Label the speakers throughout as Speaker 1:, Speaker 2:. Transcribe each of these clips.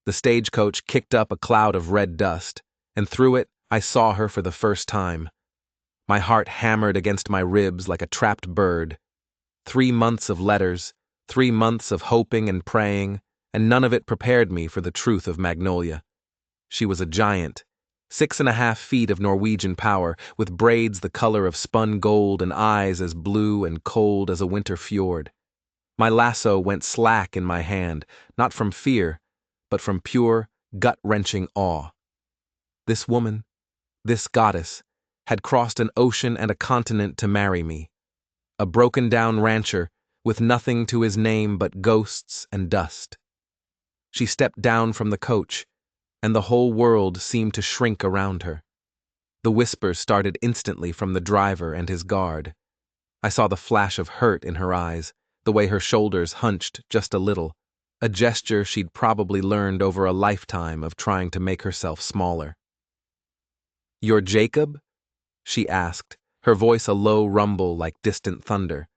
Speaker 1: The stagecoach kicked up a cloud of red dust, and through it I saw her for the first time. My heart hammered against my ribs like a trapped bird. 3 months of letters, 3 months of hoping and praying, and none of it prepared me for the truth of Magnolia. She was a giant, 6.5 feet of Norwegian power, with braids the color of spun gold and eyes as blue and cold as a winter fjord. My lasso went slack in my hand, not from fear, but from pure, gut-wrenching awe. This woman, this goddess, had crossed an ocean and a continent to marry me. A broken-down rancher, with nothing to his name but ghosts and dust. She stepped down from the coach, and the whole world seemed to shrink around her. The whispers started instantly from the driver and his guard. I saw the flash of hurt in her eyes, the way her shoulders hunched just a little, a gesture she'd probably learned over a lifetime of trying to make herself smaller. "You're Jacob?" she asked, her voice a low rumble like distant thunder.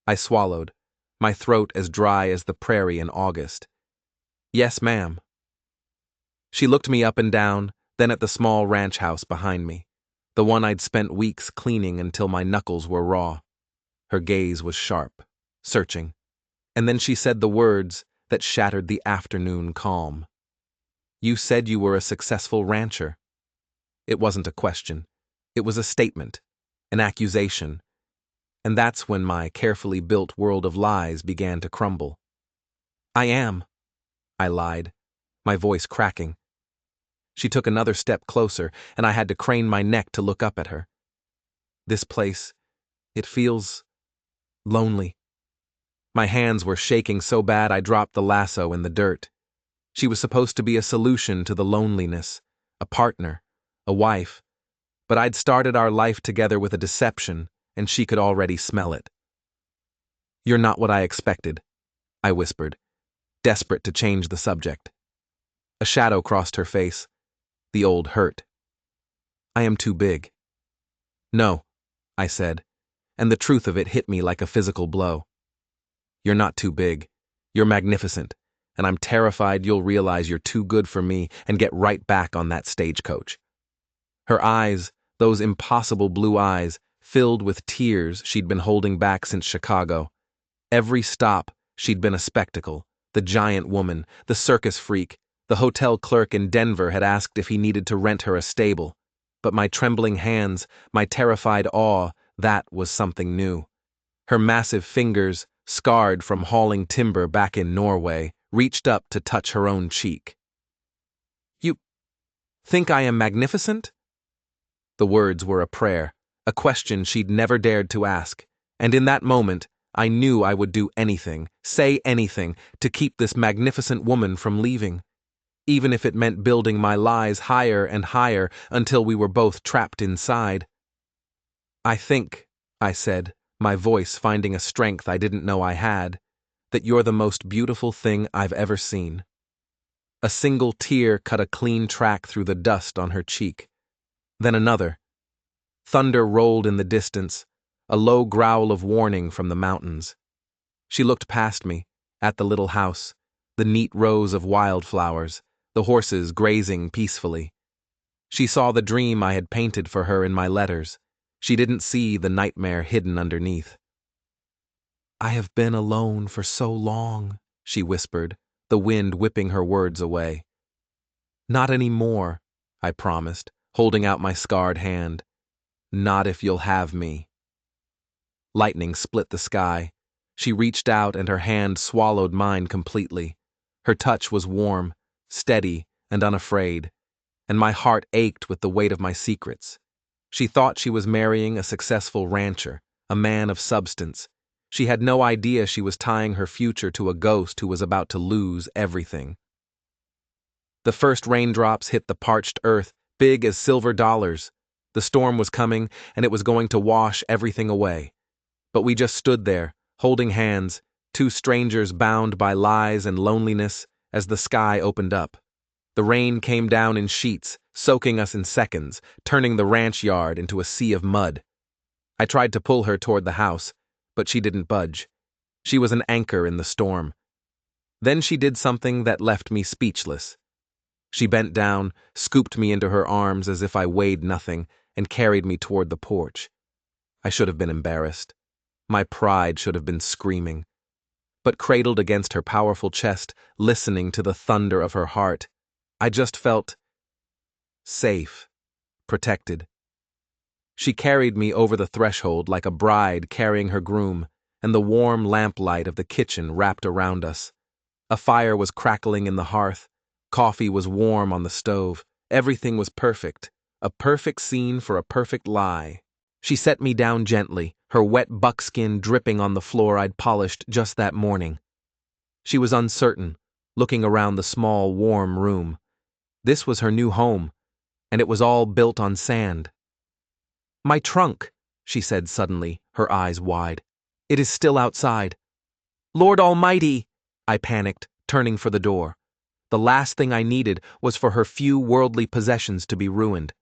Speaker 1: I swallowed, my throat as dry as the prairie in August. "Yes, ma'am." She looked me up and down, then at the small ranch house behind me, the one I'd spent weeks cleaning until my knuckles were raw. Her gaze was sharp, searching, and then she said the words that shattered the afternoon calm. "You said you were a successful rancher." It wasn't a question. It was a statement, an accusation, and that's when my carefully built world of lies began to crumble. "I am," I lied, my voice cracking. She took another step closer, and I had to crane my neck to look up at her. "This place, it feels lonely." My hands were shaking so bad I dropped the lasso in the dirt. She was supposed to be a solution to the loneliness, a partner, a wife, but I'd started our life together with a deception, and she could already smell it. "You're not what I expected," I whispered, desperate to change the subject. A shadow crossed her face, the old hurt. "I am too big." "No," I said, and the truth of it hit me like a physical blow. "You're not too big. You're magnificent, and I'm terrified you'll realize you're too good for me and get right back on that stagecoach." Her eyes, those impossible blue eyes, filled with tears she'd been holding back since Chicago. Every stop, she'd been a spectacle. The giant woman, the circus freak, the hotel clerk in Denver had asked if he needed to rent her a stable. But my trembling hands, my terrified awe, that was something new. Her massive fingers, scarred from hauling timber back in Norway, reached up to touch her own cheek. "You think I am magnificent?" The words were a prayer, a question she'd never dared to ask, and in that moment, I knew I would do anything, say anything, to keep this magnificent woman from leaving, even if it meant building my lies higher and higher until we were both trapped inside. "I think," I said, my voice finding a strength I didn't know I had, "that you're the most beautiful thing I've ever seen." A single tear cut a clean track through the dust on her cheek. Then another. Thunder rolled in the distance, a low growl of warning from the mountains. She looked past me, at the little house, the neat rows of wildflowers, the horses grazing peacefully. She saw the dream I had painted for her in my letters. She didn't see the nightmare hidden underneath. "I have been alone for so long," she whispered, the wind whipping her words away. "Not any more," I promised, holding out my scarred hand. "Not if you'll have me." Lightning split the sky. She reached out and her hand swallowed mine completely. Her touch was warm, steady, and unafraid, and my heart ached with the weight of my secrets. She thought she was marrying a successful rancher, a man of substance. She had no idea she was tying her future to a ghost who was about to lose everything. The first raindrops hit the parched earth, big as silver dollars. The storm was coming, and it was going to wash everything away. But we just stood there, holding hands, two strangers bound by lies and loneliness, as the sky opened up. The rain came down in sheets, soaking us in seconds, turning the ranch yard into a sea of mud. I tried to pull her toward the house, but she didn't budge. She was an anchor in the storm. Then she did something that left me speechless. She bent down, scooped me into her arms as if I weighed nothing, and carried me toward the porch. I should have been embarrassed. My pride should have been screaming. But cradled against her powerful chest, listening to the thunder of her heart, I just felt safe, protected. She carried me over the threshold like a bride carrying her groom, and the warm lamplight of the kitchen wrapped around us. A fire was crackling in the hearth, coffee was warm on the stove, everything was perfect, a perfect scene for a perfect lie. She set me down gently, her wet buckskin dripping on the floor I'd polished just that morning. She was uncertain, looking around the small, warm room. This was her new home, and it was all built on sand. "My trunk," she said suddenly, her eyes wide. "It is still outside." "Lord Almighty!" I panicked, turning for the door. The last thing I needed was for her few worldly possessions to be ruined.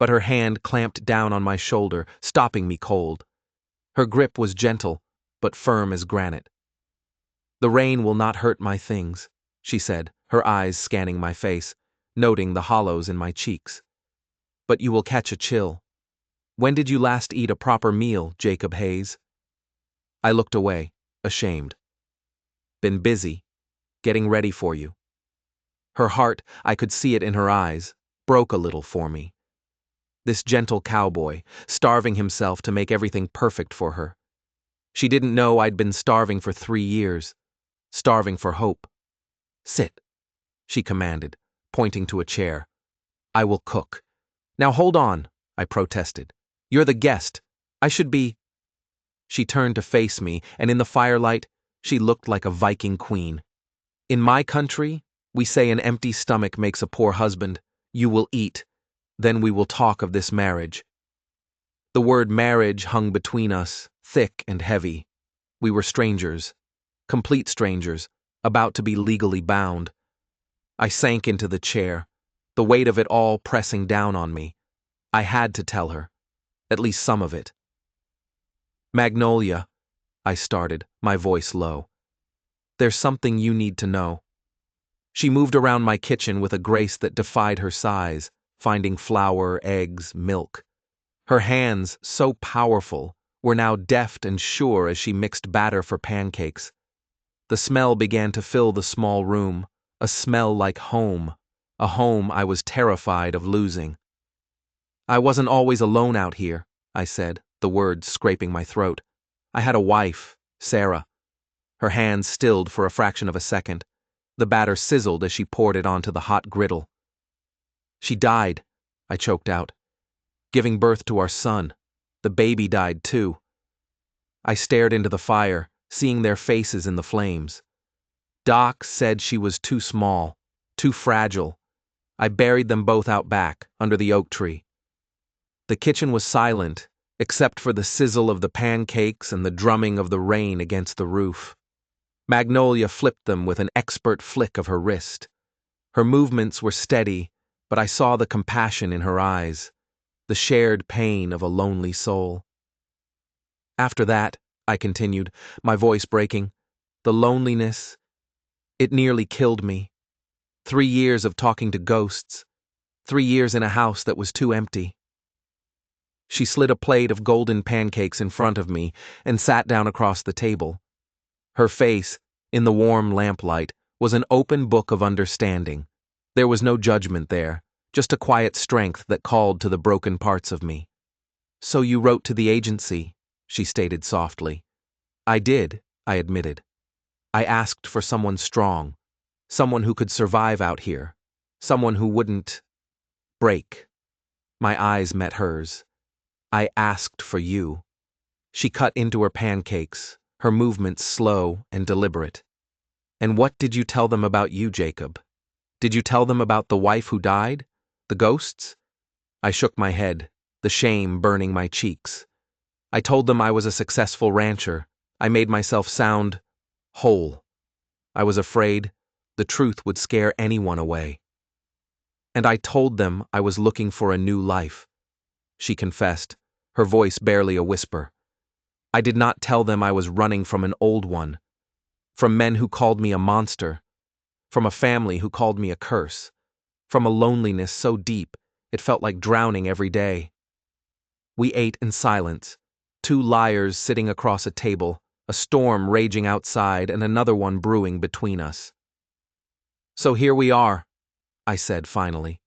Speaker 1: But her hand clamped down on my shoulder, stopping me cold. Her grip was gentle, but firm as granite. "The rain will not hurt my things," she said, her eyes scanning my face, noting the hollows in my cheeks. "But you will catch a chill. When did you last eat a proper meal, Jacob Hayes?" I looked away, ashamed. "Been busy, getting ready for you." Her heart, I could see it in her eyes, broke a little for me. This gentle cowboy, starving himself to make everything perfect for her. She didn't know I'd been starving for 3 years, starving for hope. "Sit," she commanded, pointing to a chair. "I will cook." "Now hold on," I protested. "You're the guest. I should be—" She turned to face me, and in the firelight, she looked like a Viking queen. "In my country, we say an empty stomach makes a poor husband. You will eat. Then we will talk of this marriage." The word marriage hung between us, thick and heavy. We were strangers, complete strangers, about to be legally bound. I sank into the chair, the weight of it all pressing down on me. I had to tell her, at least some of it. "Magnolia," I started, my voice low. "There's something you need to know." She moved around my kitchen with a grace that defied her size, finding flour, eggs, milk. Her hands, so powerful, were now deft and sure as she mixed batter for pancakes. The smell began to fill the small room, a smell like home, a home I was terrified of losing. "I wasn't always alone out here," I said, the words scraping my throat. "I had a wife, Sarah." Her hands stilled for a fraction of a second. The batter sizzled as she poured it onto the hot griddle. "She died," I choked out. "Giving birth to our son. The baby died too." I stared into the fire, seeing their faces in the flames. "Doc said she was too small, too fragile. I buried them both out back, under the oak tree." The kitchen was silent, except for the sizzle of the pancakes and the drumming of the rain against the roof. Magnolia flipped them with an expert flick of her wrist. Her movements were steady, but I saw the compassion in her eyes, the shared pain of a lonely soul. "After that," I continued, my voice breaking, "the loneliness, it nearly killed me. 3 years of talking to ghosts, 3 years in a house that was too empty." She slid a plate of golden pancakes in front of me and sat down across the table. Her face, in the warm lamplight, was an open book of understanding. There was no judgment there, just a quiet strength that called to the broken parts of me. "So you wrote to the agency," she stated softly. "I did," I admitted. "I asked for someone strong, someone who could survive out here, someone who wouldn't break." My eyes met hers. "I asked for you." She cut into her pancakes, her movements slow and deliberate. "And what did you tell them about you, Jacob? Did you tell them about the wife who died? The ghosts?" I shook my head, the shame burning my cheeks. "I told them I was a successful rancher. I made myself sound whole. I was afraid the truth would scare anyone away. And I told them I was looking for a new life," she confessed, her voice barely a whisper. "I did not tell them I was running from an old one. from men who called me a monster, from a family who called me a curse, from a loneliness so deep it felt like drowning every day. We ate in silence, two liars sitting across a table, a storm raging outside and another one brewing between us. "So here we are," I said finally.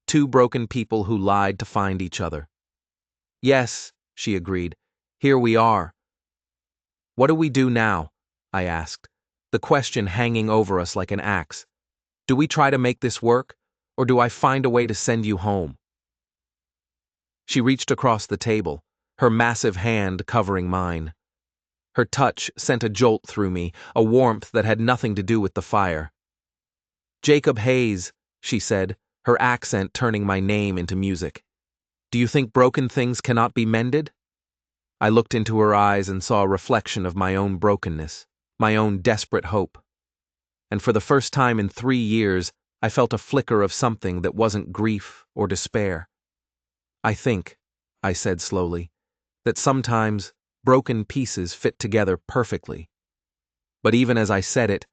Speaker 1: "Two broken people who lied to find each other." "Yes," she agreed. "Here we are." "What do we do now?" I asked, the question hanging over us like an axe. "Do we try to make this work, or do I find a way to send you home?" She reached across the table, her massive hand covering mine. Her touch sent a jolt through me, a warmth that had nothing to do with the fire. "Jacob Hayes," she said, her accent turning my name into music. "Do you think broken things cannot be mended?" I looked into her eyes and saw a reflection of my own brokenness, my own desperate hope. And for the first time in 3 years, I felt a flicker of something that wasn't grief or despair. "I think," I said slowly, "that sometimes broken pieces fit together perfectly." But even as I said it,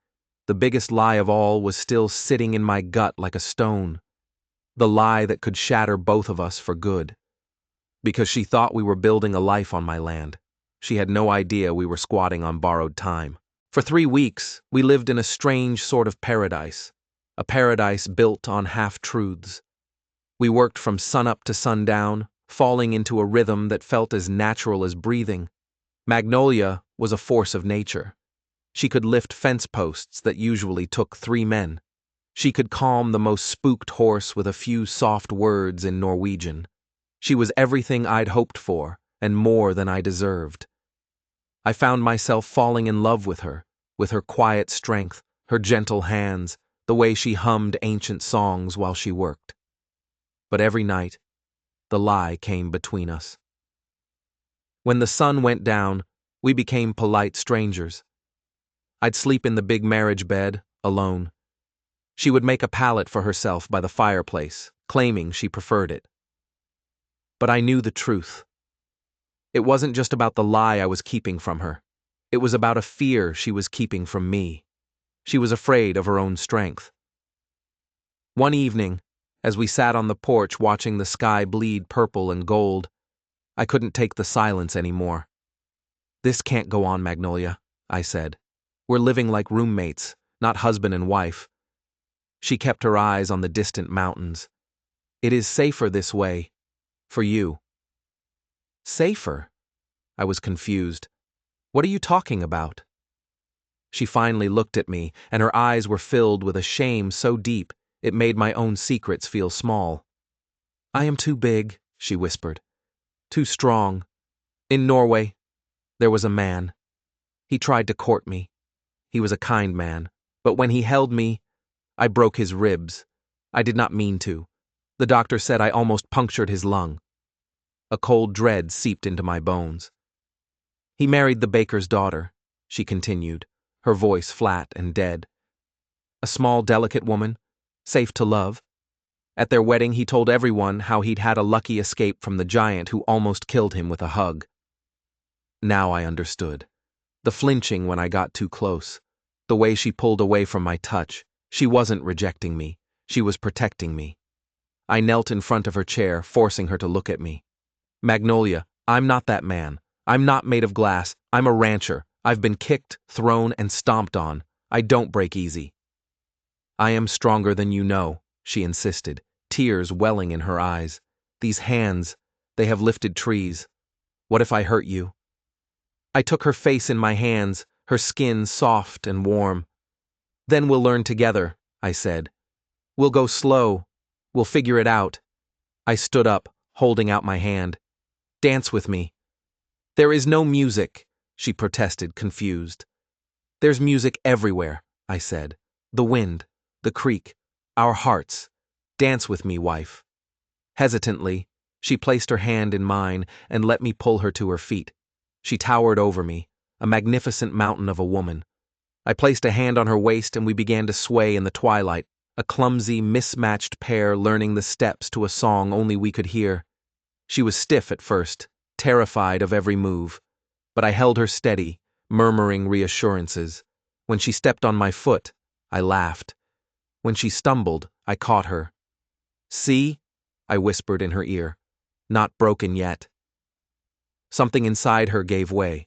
Speaker 1: the biggest lie of all was still sitting in my gut like a stone. The lie that could shatter both of us for good. Because she thought we were building a life on my land. She had no idea we were squatting on borrowed time. For 3 weeks, we lived in a strange sort of paradise. A paradise built on half-truths. We worked from sunup to sundown, falling into a rhythm that felt as natural as breathing. Magnolia was a force of nature. She could lift fence posts that usually took 3 men. She could calm the most spooked horse with a few soft words in Norwegian. She was everything I'd hoped for, and more than I deserved. I found myself falling in love with her quiet strength, her gentle hands, the way she hummed ancient songs while she worked. But every night, the lie came between us. When the sun went down, we became polite strangers. I'd sleep in the big marriage bed, alone. She would make a pallet for herself by the fireplace, claiming she preferred it. But I knew the truth. It wasn't just about the lie I was keeping from her. It was about a fear she was keeping from me. She was afraid of her own strength. One evening, as we sat on the porch watching the sky bleed purple and gold, I couldn't take the silence anymore. "This can't go on, Magnolia," I said. "We're living like roommates, not husband and wife." She kept her eyes on the distant mountains. "It is safer this way. For you." "Safer?" I was confused. "What are you talking about?" She finally looked at me, and her eyes were filled with a shame so deep it made my own secrets feel small. "I am too big," she whispered. "Too strong. In Norway, there was a man. He tried to court me. He was a kind man, but when he held me, I broke his ribs. I did not mean to. The doctor said I almost punctured his lung." A cold dread seeped into my bones. "He married the baker's daughter," she continued, her voice flat and dead. "A small, delicate woman, safe to love. At their wedding, he told everyone how he'd had a lucky escape from the giant who almost killed him with a hug." Now I understood. The flinching when I got too close. The way she pulled away from my touch. She wasn't rejecting me. She was protecting me. I knelt in front of her chair, forcing her to look at me. "Magnolia, I'm not that man. I'm not made of glass. I'm a rancher. I've been kicked, thrown, and stomped on. I don't break easy." "I am stronger than you know," she insisted, tears welling in her eyes. "These hands, they have lifted trees. What if I hurt you?" I took her face in my hands, her skin soft and warm. "Then we'll learn together," I said. "We'll go slow. We'll figure it out." I stood up, holding out my hand. "Dance with me." "There is no music," she protested, confused. "There's music everywhere," I said. "The wind, the creek, our hearts. Dance with me, wife." Hesitantly, she placed her hand in mine and let me pull her to her feet. She towered over me, a magnificent mountain of a woman. I placed a hand on her waist and we began to sway in the twilight, a clumsy, mismatched pair learning the steps to a song only we could hear. She was stiff at first, terrified of every move, but I held her steady, murmuring reassurances. When she stepped on my foot, I laughed. When she stumbled, I caught her. "See?" I whispered in her ear. "Not broken yet." Something inside her gave way.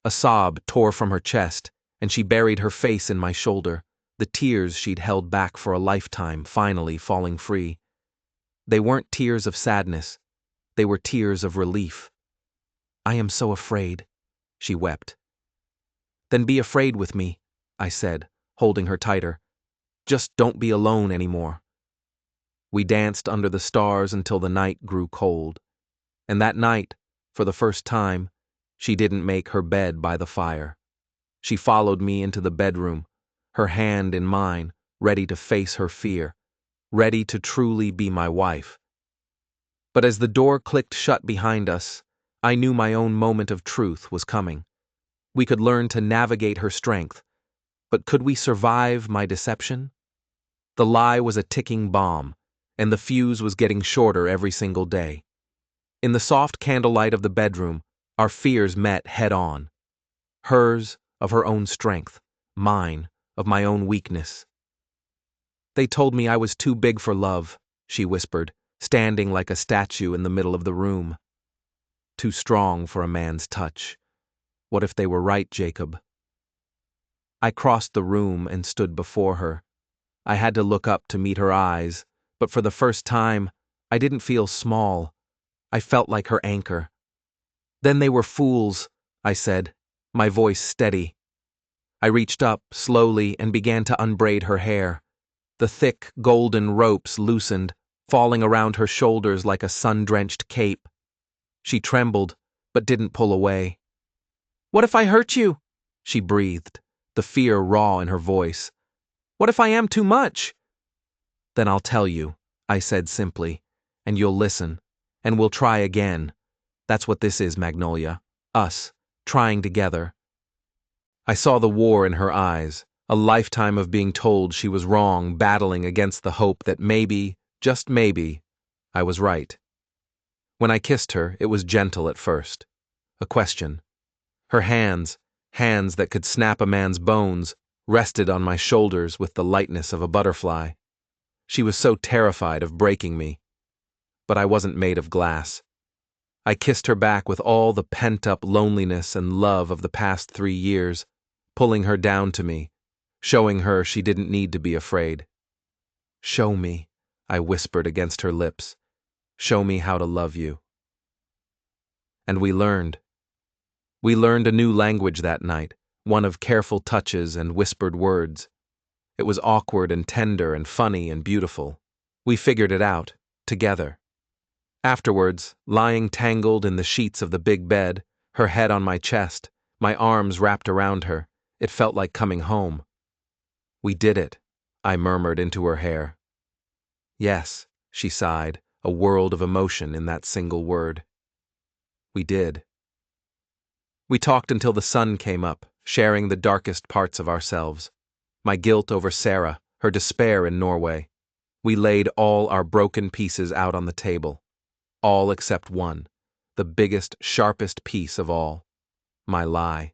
Speaker 1: A sob tore from her chest, and she buried her face in my shoulder, the tears she'd held back for a lifetime finally falling free. They weren't tears of sadness. They were tears of relief. "I am so afraid," she wept. "Then be afraid with me," I said, holding her tighter. "Just don't be alone anymore." We danced under the stars until the night grew cold. And that night, for the first time, she didn't make her bed by the fire. She followed me into the bedroom, her hand in mine, ready to face her fear, ready to truly be my wife. But as the door clicked shut behind us, I knew my own moment of truth was coming. We could learn to navigate her strength, but could we survive my deception? The lie was a ticking bomb, and the fuse was getting shorter every single day. In the soft candlelight of the bedroom, our fears met head-on. Hers, of her own strength, mine, of my own weakness. "They told me I was too big for love," she whispered, standing like a statue in the middle of the room. "Too strong for a man's touch. What if they were right, Jacob?" I crossed the room and stood before her. I had to look up to meet her eyes, but for the first time, I didn't feel small. I felt like her anchor. "Then they were fools," I said, my voice steady. I reached up slowly and began to unbraid her hair. The thick, golden ropes loosened, falling around her shoulders like a sun-drenched cape. She trembled, but didn't pull away. "What if I hurt you?" she breathed, the fear raw in her voice. "What if I am too much?" "Then I'll tell you," I said simply, "and you'll listen, and we'll try again. That's what this is, Magnolia. Us, trying together." I saw the war in her eyes, a lifetime of being told she was wrong, battling against the hope that maybe, just maybe, I was right. When I kissed her, it was gentle at first. A question. Her hands that could snap a man's bones, rested on my shoulders with the lightness of a butterfly. She was so terrified of breaking me. But I wasn't made of glass. I kissed her back with all the pent-up loneliness and love of the past 3 years, pulling her down to me, showing her she didn't need to be afraid. "Show me," I whispered against her lips. "Show me how to love you." And we learned. We learned a new language that night, one of careful touches and whispered words. It was awkward and tender and funny and beautiful. We figured it out, together. Afterwards, lying tangled in the sheets of the big bed, her head on my chest, my arms wrapped around her, it felt like coming home. "We did it," I murmured into her hair. "Yes," she sighed, a world of emotion in that single word. "We did." We talked until the sun came up, sharing the darkest parts of ourselves. My guilt over Sarah, her despair in Norway. We laid all our broken pieces out on the table. All except one, the biggest, sharpest piece of all. My lie.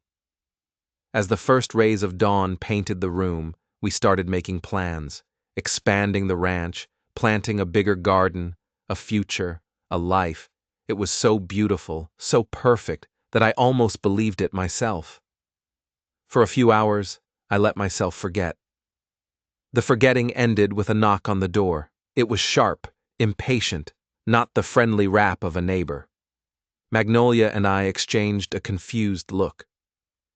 Speaker 1: As the first rays of dawn painted the room, we started making plans, expanding the ranch, planting a bigger garden, a future, a life. It was so beautiful, so perfect, that I almost believed it myself. For a few hours, I let myself forget. The forgetting ended with a knock on the door. It was sharp, impatient, not the friendly rap of a neighbor. Magnolia and I exchanged a confused look.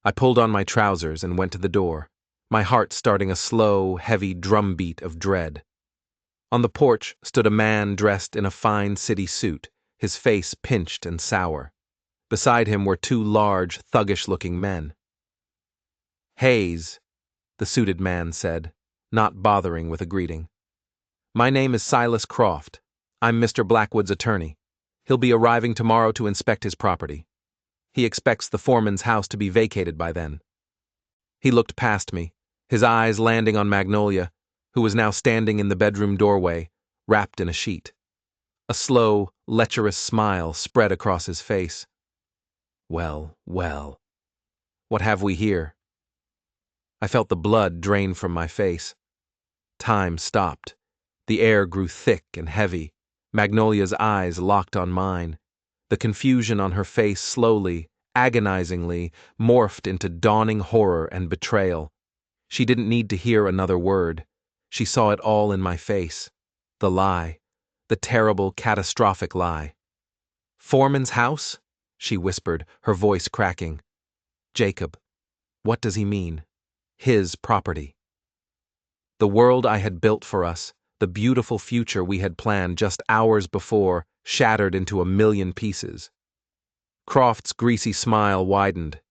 Speaker 1: I pulled on my trousers and went to the door, my heart starting a slow, heavy drumbeat of dread. On the porch stood a man dressed in a fine city suit, his face pinched and sour. Beside him were 2 large, thuggish-looking men. "Hayes," the suited man said, not bothering with a greeting. "My name is Silas Croft. I'm Mr. Blackwood's attorney. He'll be arriving tomorrow to inspect his property. He expects the foreman's house to be vacated by then." He looked past me, his eyes landing on Magnolia, who was now standing in the bedroom doorway, wrapped in a sheet. A slow, lecherous smile spread across his face. "Well, well. What have we here?" I felt the blood drain from my face. Time stopped. The air grew thick and heavy. Magnolia's eyes locked on mine. The confusion on her face slowly, agonizingly, morphed into dawning horror and betrayal. She didn't need to hear another word. She saw it all in my face. The lie. The terrible, catastrophic lie. "Foreman's house?" she whispered, her voice cracking. "Jacob, what does he mean? His property." The world I had built for us, the beautiful future we had planned just hours before, shattered into a million pieces. Croft's greasy smile widened.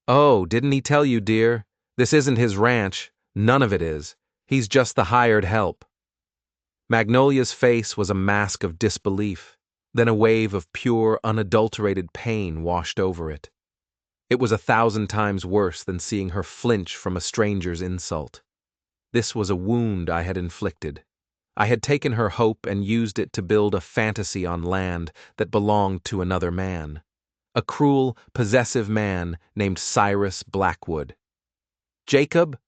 Speaker 1: "Oh, didn't he tell you, dear? This isn't his ranch. None of it is. He's just the hired help." Magnolia's face was a mask of disbelief. Then a wave of pure, unadulterated pain washed over it. It was 1,000 times worse than seeing her flinch from a stranger's insult. This was a wound I had inflicted. I had taken her hope and used it to build a fantasy on land that belonged to another man. A cruel, possessive man named Cyrus Blackwood. "Jacob?"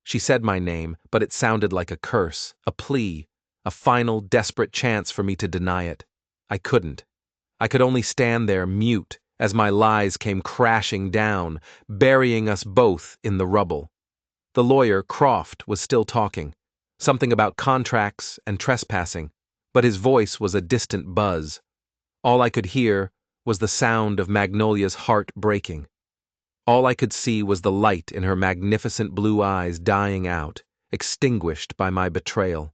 Speaker 1: She said my name, but it sounded like a curse, a plea, a final, desperate chance for me to deny it. I couldn't. I could only stand there, mute, as my lies came crashing down, burying us both in the rubble. The lawyer, Croft, was still talking. Something about contracts and trespassing, but his voice was a distant buzz. All I could hear was the sound of Magnolia's heart breaking. All I could see was the light in her magnificent blue eyes dying out, extinguished by my betrayal.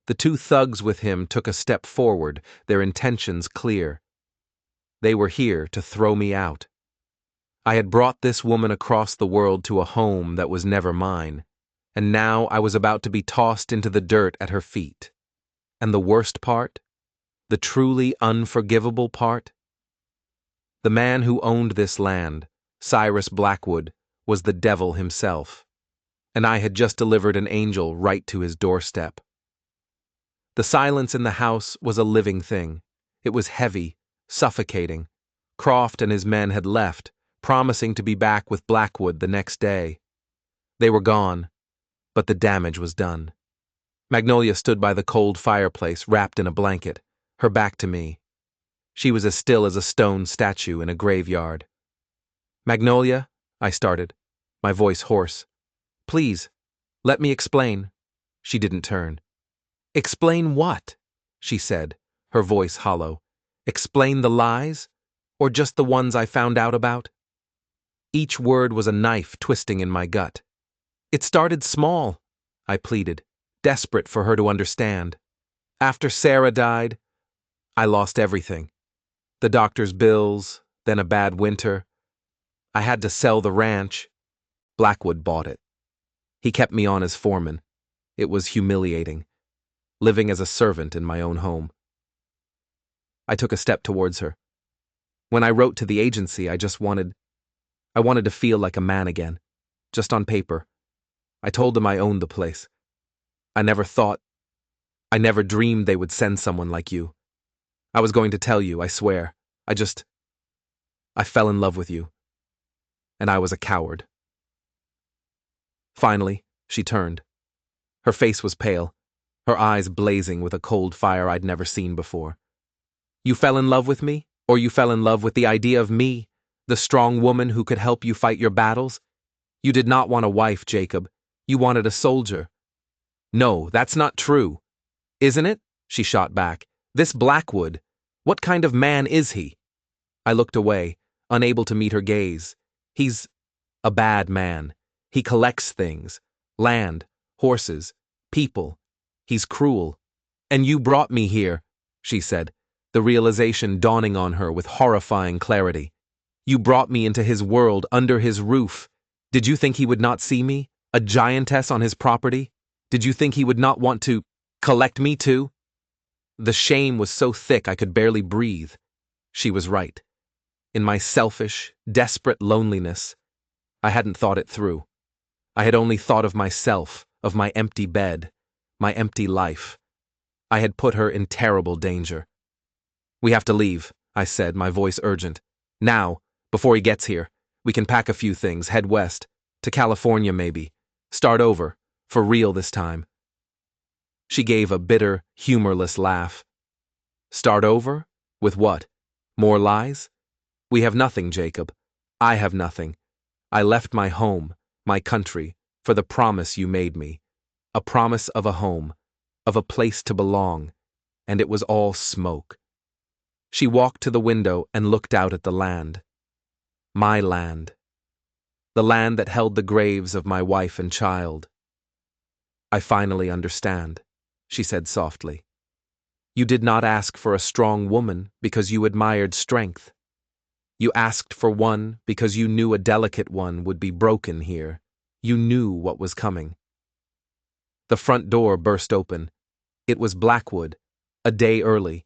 Speaker 1: The two thugs with him took a step forward, their intentions clear. They were here to throw me out. I had brought this woman across the world to a home that was never mine, and now I was about to be tossed into the dirt at her feet. And the worst part? The truly unforgivable part? The man who owned this land, Cyrus Blackwood, was the devil himself, and I had just delivered an angel right to his doorstep. The silence in the house was a living thing. It was heavy, suffocating. Croft and his men had left, promising to be back with Blackwood the next day. They were gone, but the damage was done. Magnolia stood by the cold fireplace, wrapped in a blanket, her back to me. She was as still as a stone statue in a graveyard. "Magnolia," I started, my voice hoarse. "Please, let me explain." She didn't turn. "Explain what?" she said, her voice hollow. "Explain the lies? Or just the ones I found out about?" Each word was a knife twisting in my gut. "It started small," I pleaded, desperate for her to understand. "After Sarah died, I lost everything. The doctor's bills, then a bad winter. I had to sell the ranch. Blackwood bought it. He kept me on as foreman. It was humiliating, living as a servant in my own home." I took a step towards her. "When I wrote to the agency, I wanted to feel like a man again, just on paper. I told them I owned the place. I never dreamed they would send someone like you. I was going to tell you, I swear. I fell in love with you. And I was a coward." Finally, she turned. Her face was pale, her eyes blazing with a cold fire I'd never seen before. "You fell in love with me? Or you fell in love with the idea of me, the strong woman who could help you fight your battles? You did not want a wife, Jacob. You wanted a soldier." "No, that's not true." "Isn't it?" she shot back. "This Blackwood, what kind of man is he?" I looked away, unable to meet her gaze. "He's a bad man. He collects things. Land, horses, people. He's cruel. And you brought me here," she said, the realization dawning on her with horrifying clarity. "You brought me into his world, under his roof. Did you think he would not see me, a giantess on his property? Did you think he would not want to collect me too?" The shame was so thick I could barely breathe. She was right. In my selfish, desperate loneliness, I hadn't thought it through. I had only thought of myself, of my empty bed, my empty life. I had put her in terrible danger. "We have to leave," I said, my voice urgent. "Now, before he gets here. We can pack a few things, head west. To California, maybe. Start over. For real this time. She gave a bitter, humorless laugh. Start over? With what? More lies? We have nothing, Jacob. I have nothing. I left my home, my country, for the promise you made me. A promise of a home, of a place to belong, and it was all smoke. She walked to the window and looked out at the land. My land. The land that held the graves of my wife and child. I finally understand, she said softly. You did not ask for a strong woman because you admired strength. You asked for one because you knew a delicate one would be broken here. You knew what was coming. The front door burst open. It was Blackwood, a day early.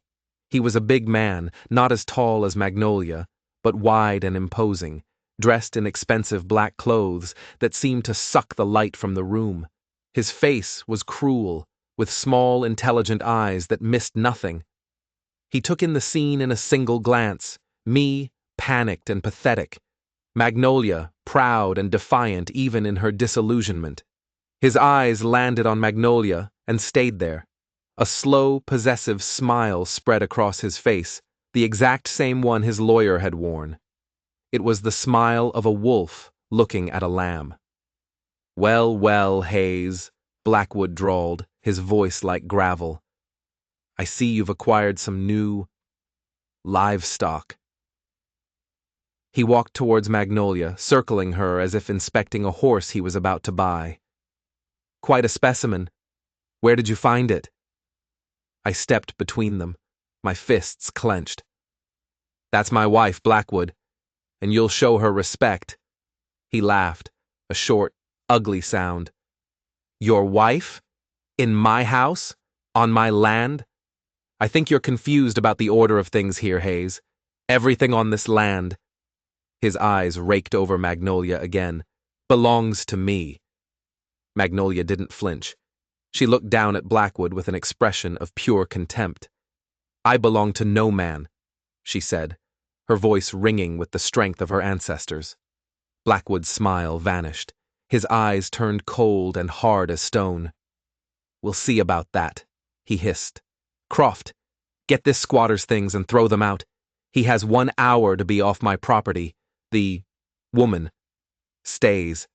Speaker 1: He was a big man, not as tall as Magnolia, but wide and imposing, dressed in expensive black clothes that seemed to suck the light from the room. His face was cruel, with small, intelligent eyes that missed nothing. He took in the scene in a single glance, me, panicked and pathetic, Magnolia, proud and defiant even in her disillusionment. His eyes landed on Magnolia and stayed there. A slow, possessive smile spread across his face, the exact same one his lawyer had worn. It was the smile of a wolf looking at a lamb. Well, well, Hayes, Blackwood drawled, his voice like gravel. I see you've acquired some new livestock. He walked towards Magnolia, circling her as if inspecting a horse he was about to buy. Quite a specimen. Where did you find it? I stepped between them, my fists clenched. That's my wife, Blackwood, and you'll show her respect. He laughed, a short, ugly sound. Your wife? In my house? On my land? I think you're confused about the order of things here, Hayes. Everything on this land, his eyes raked over Magnolia again, belongs to me. Magnolia didn't flinch. She looked down at Blackwood with an expression of pure contempt. I belong to no man, she said, her voice ringing with the strength of her ancestors. Blackwood's smile vanished. His eyes turned cold and hard as stone. We'll see about that, he hissed. Croft, get this squatter's things and throw them out. He has 1 hour to be off my property. The woman stays.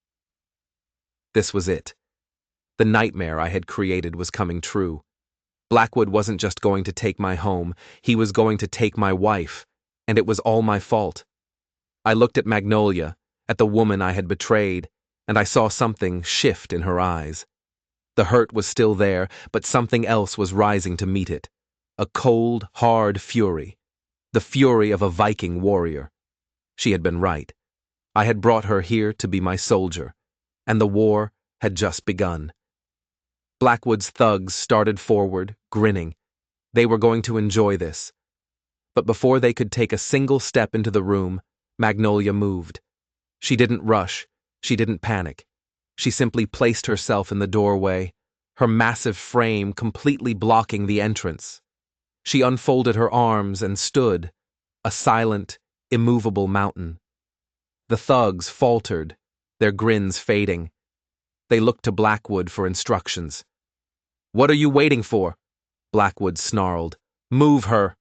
Speaker 1: This was it. The nightmare I had created was coming true. Blackwood wasn't just going to take my home, he was going to take my wife, and it was all my fault. I looked at Magnolia, at the woman I had betrayed, and I saw something shift in her eyes. The hurt was still there, but something else was rising to meet it. A cold, hard fury. The fury of a Viking warrior. She had been right. I had brought her here to be my soldier, and the war had just begun. Blackwood's thugs started forward, grinning. They were going to enjoy this. But before they could take a single step into the room, Magnolia moved. She didn't rush. She didn't panic. She simply placed herself in the doorway, her massive frame completely blocking the entrance. She unfolded her arms and stood, a silent, immovable mountain. The thugs faltered, their grins fading. They looked to Blackwood for instructions. What are you waiting for? Blackwood snarled. Move her.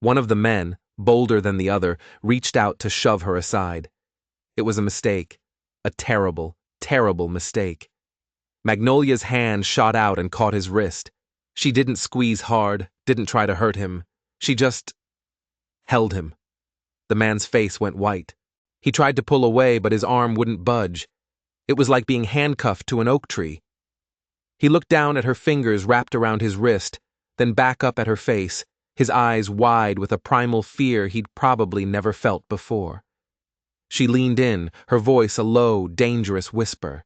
Speaker 1: One of the men, bolder than the other, reached out to shove her aside. It was a mistake. A terrible, terrible mistake. Magnolia's hand shot out and caught his wrist. She didn't squeeze hard, didn't try to hurt him. She just held him. The man's face went white. He tried to pull away, but his arm wouldn't budge. It was like being handcuffed to an oak tree. He looked down at her fingers wrapped around his wrist, then back up at her face, his eyes wide with a primal fear he'd probably never felt before. She leaned in, her voice a low, dangerous whisper.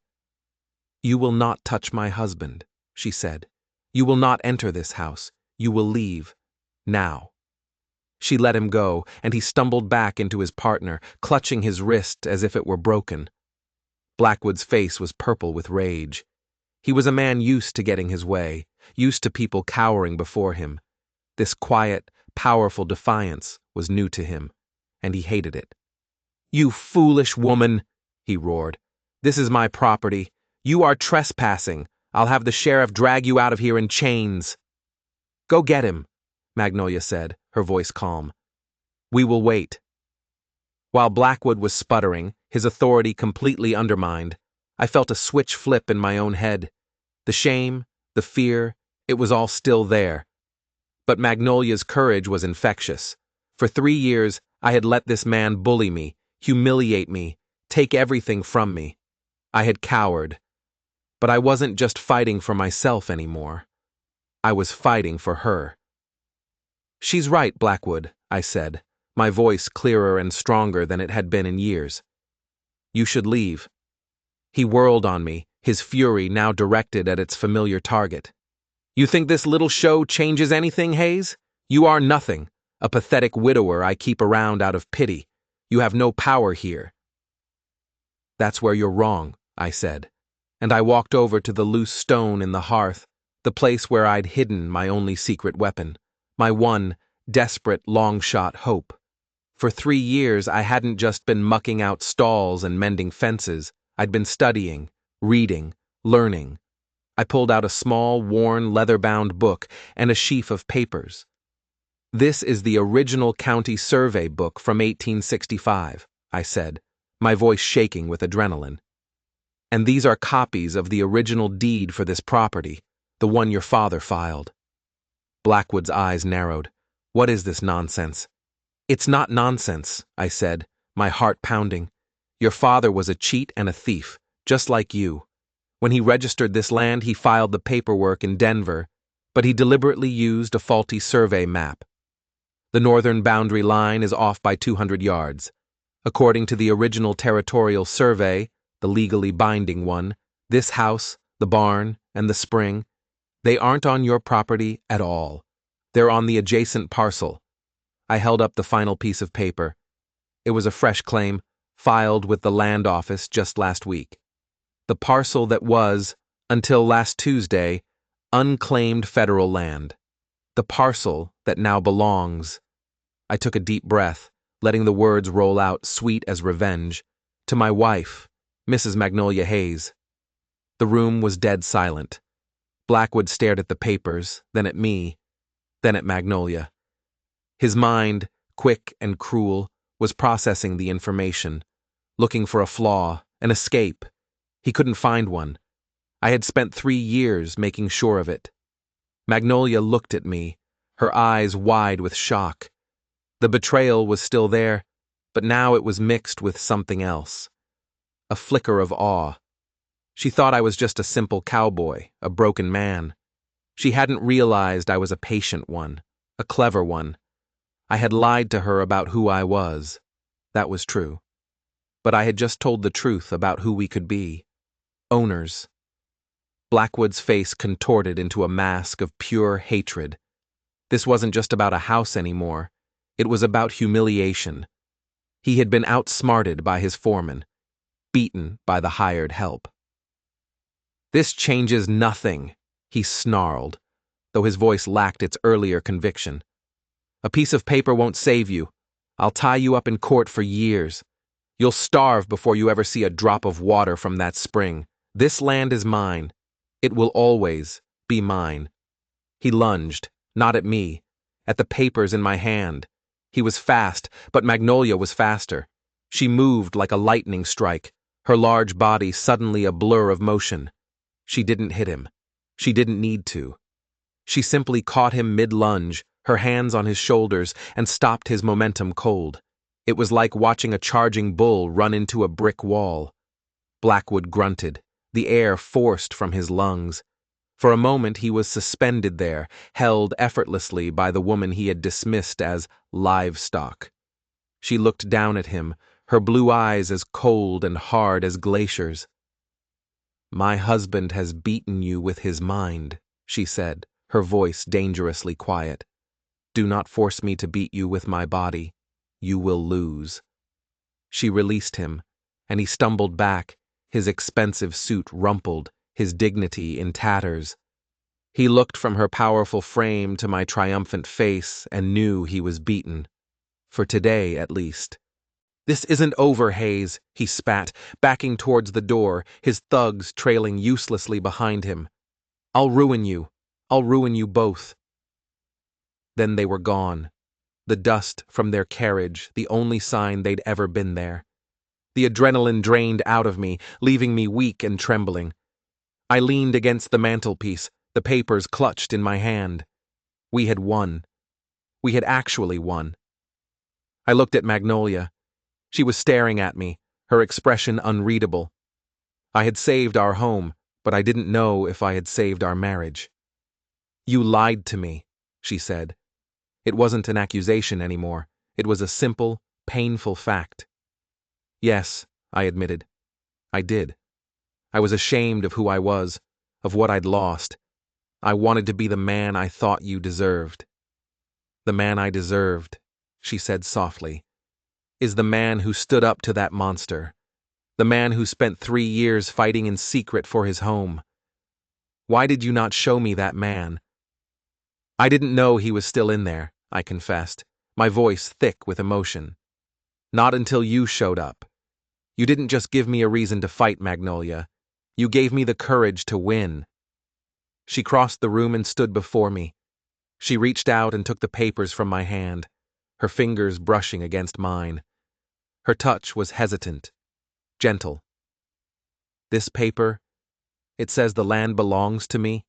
Speaker 1: You will not touch my husband, she said. You will not enter this house. You will leave. Now. She let him go, and he stumbled back into his partner, clutching his wrist as if it were broken. Blackwood's face was purple with rage. He was a man used to getting his way, used to people cowering before him. This quiet, powerful defiance was new to him, and he hated it. You foolish woman, he roared. This is my property. You are trespassing. I'll have the sheriff drag you out of here in chains." "Go get him," Magnolia said, her voice calm. "We will wait." While Blackwood was sputtering, his authority completely undermined, I felt a switch flip in my own head. The shame, the fear, it was all still there. But Magnolia's courage was infectious. For 3 years, I had let this man bully me, humiliate me, take everything from me. I had cowered. But I wasn't just fighting for myself anymore. I was fighting for her. "She's right, Blackwood," I said, my voice clearer and stronger than it had been in years. "You should leave." He whirled on me, his fury now directed at its familiar target. "You think this little show changes anything, Hayes? You are nothing, a pathetic widower I keep around out of pity. You have no power here." "That's where you're wrong," I said, and I walked over to the loose stone in the hearth, the place where I'd hidden my only secret weapon, my one, desperate, long-shot hope. For 3 years, I hadn't just been mucking out stalls and mending fences. I'd been studying, reading, learning. I pulled out a small, worn, leather-bound book and a sheaf of papers. "This is the original county survey book from 1865, I said, my voice shaking with adrenaline. "And these are copies of the original deed for this property, the one your father filed." Blackwood's eyes narrowed. "What is this nonsense?" "It's not nonsense," I said, my heart pounding. "Your father was a cheat and a thief, just like you. When he registered this land, he filed the paperwork in Denver, but he deliberately used a faulty survey map. The northern boundary line is off by 200 yards. According to the original territorial survey, the legally binding one, this house, the barn, and the spring, they aren't on your property at all. They're on the adjacent parcel." I held up the final piece of paper. It was a fresh claim, filed with the land office just last week. The parcel that was, until last Tuesday, unclaimed federal land. The parcel that now belongs. I took a deep breath, letting the words roll out sweet as revenge, to my wife, Mrs. Magnolia Hayes. The room was dead silent. Blackwood stared at the papers, then at me, then at Magnolia. His mind, quick and cruel, was processing the information, looking for a flaw, an escape. He couldn't find one. I had spent 3 years making sure of it. Magnolia looked at me, her eyes wide with shock. The betrayal was still there, but now it was mixed with something else. A flicker of awe. She thought I was just a simple cowboy, a broken man. She hadn't realized I was a patient one, a clever one. I had lied to her about who I was. That was true. But I had just told the truth about who we could be. Owners. Blackwood's face contorted into a mask of pure hatred. This wasn't just about a house anymore. It was about humiliation. He had been outsmarted by his foreman, beaten by the hired help. "This changes nothing," he snarled, though his voice lacked its earlier conviction. "A piece of paper won't save you. I'll tie you up in court for years. You'll starve before you ever see a drop of water from that spring. This land is mine. It will always be mine." He lunged, not at me, at the papers in my hand. He was fast, but Magnolia was faster. She moved like a lightning strike, her large body suddenly a blur of motion. She didn't hit him. She didn't need to. She simply caught him mid-lunge, her hands on his shoulders, and stopped his momentum cold. It was like watching a charging bull run into a brick wall. Blackwood grunted, the air forced from his lungs. For a moment he was suspended there, held effortlessly by the woman he had dismissed as livestock. She looked down at him, her blue eyes as cold and hard as glaciers. "My husband has beaten you with his mind," she said, her voice dangerously quiet. "Do not force me to beat you with my body. You will lose." She released him, and he stumbled back, his expensive suit rumpled, his dignity in tatters. He looked from her powerful frame to my triumphant face and knew he was beaten. For today, at least. This isn't over, Hayes, he spat, backing towards the door, his thugs trailing uselessly behind him. I'll ruin you. I'll ruin you both. Then they were gone. The dust from their carriage, the only sign they'd ever been there. The adrenaline drained out of me, leaving me weak and trembling. I leaned against the mantelpiece, the papers clutched in my hand. We had won. We had actually won. I looked at Magnolia. She was staring at me, her expression unreadable. I had saved our home, but I didn't know if I had saved our marriage. You lied to me, she said. It wasn't an accusation anymore. It was a simple, painful fact. Yes, I admitted. I did. I was ashamed of who I was, of what I'd lost. I wanted to be the man I thought you deserved. The man I deserved, she said softly, is the man who stood up to that monster. The man who spent 3 years fighting in secret for his home. Why did you not show me that man? I didn't know he was still in there, I confessed, my voice thick with emotion. Not until you showed up. You didn't just give me a reason to fight, Magnolia. You gave me the courage to win. She crossed the room and stood before me. She reached out and took the papers from my hand, her fingers brushing against mine. Her touch was hesitant, gentle. This paper, it says the land belongs to me.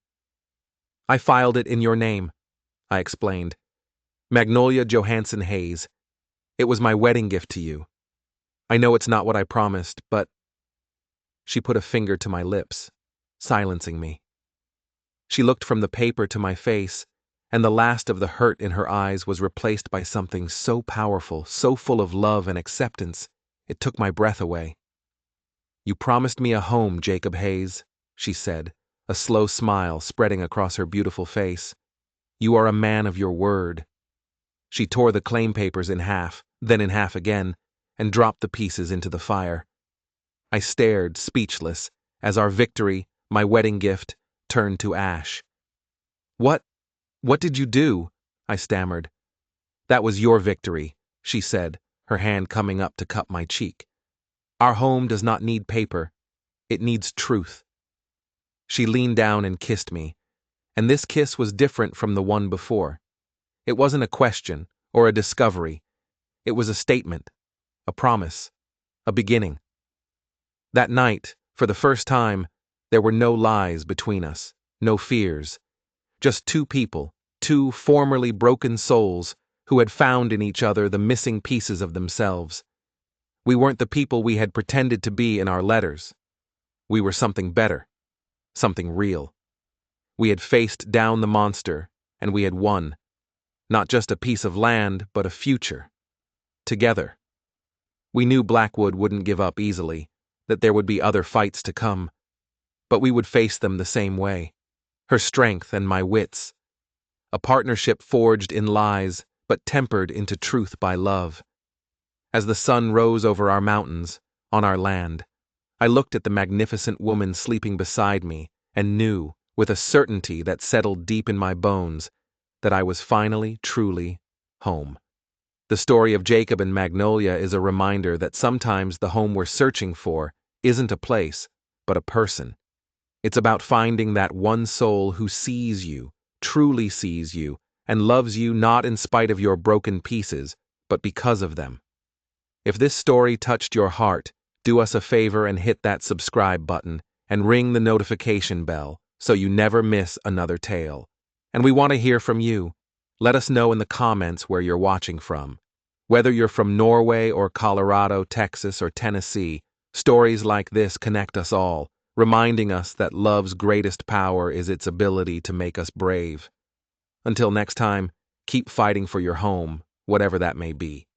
Speaker 1: I filed it in your name, I explained. Magnolia Johansson Hayes. It was my wedding gift to you. I know it's not what I promised, but... She put a finger to my lips, silencing me. She looked from the paper to my face, and the last of the hurt in her eyes was replaced by something so powerful, so full of love and acceptance, it took my breath away. You promised me a home, Jacob Hayes, she said, a slow smile spreading across her beautiful face. You are a man of your word. She tore the claim papers in half, then in half again, and dropped the pieces into the fire. I stared, speechless, as our victory, my wedding gift, turned to ash. What did you do? I stammered. That was your victory, she said, her hand coming up to cup my cheek. Our home does not need paper. It needs truth. She leaned down and kissed me, and this kiss was different from the one before. It wasn't a question or a discovery. It was a statement, a promise, a beginning. That night, for the first time, there were no lies between us, no fears. Just two people, two formerly broken souls who had found in each other the missing pieces of themselves. We weren't the people we had pretended to be in our letters. We were something better, something real. We had faced down the monster, and we had won. Not just a piece of land, but a future. Together. We knew Blackwood wouldn't give up easily, that there would be other fights to come, but we would face them the same way. Her strength and my wits. A partnership forged in lies, but tempered into truth by love. As the sun rose over our mountains, on our land, I looked at the magnificent woman sleeping beside me and knew, with a certainty that settled deep in my bones, that I was finally, truly, home. The story of Jacob and Magnolia is a reminder that sometimes the home we're searching for isn't a place, but a person. It's about finding that one soul who sees you, truly sees you, and loves you not in spite of your broken pieces, but because of them. If this story touched your heart, do us a favor and hit that subscribe button and ring the notification bell so you never miss another tale. And we want to hear from you. Let us know in the comments where you're watching from. Whether you're from Norway or Colorado, Texas, or Tennessee, stories like this connect us all, reminding us that love's greatest power is its ability to make us brave. Until next time, keep fighting for your home, whatever that may be.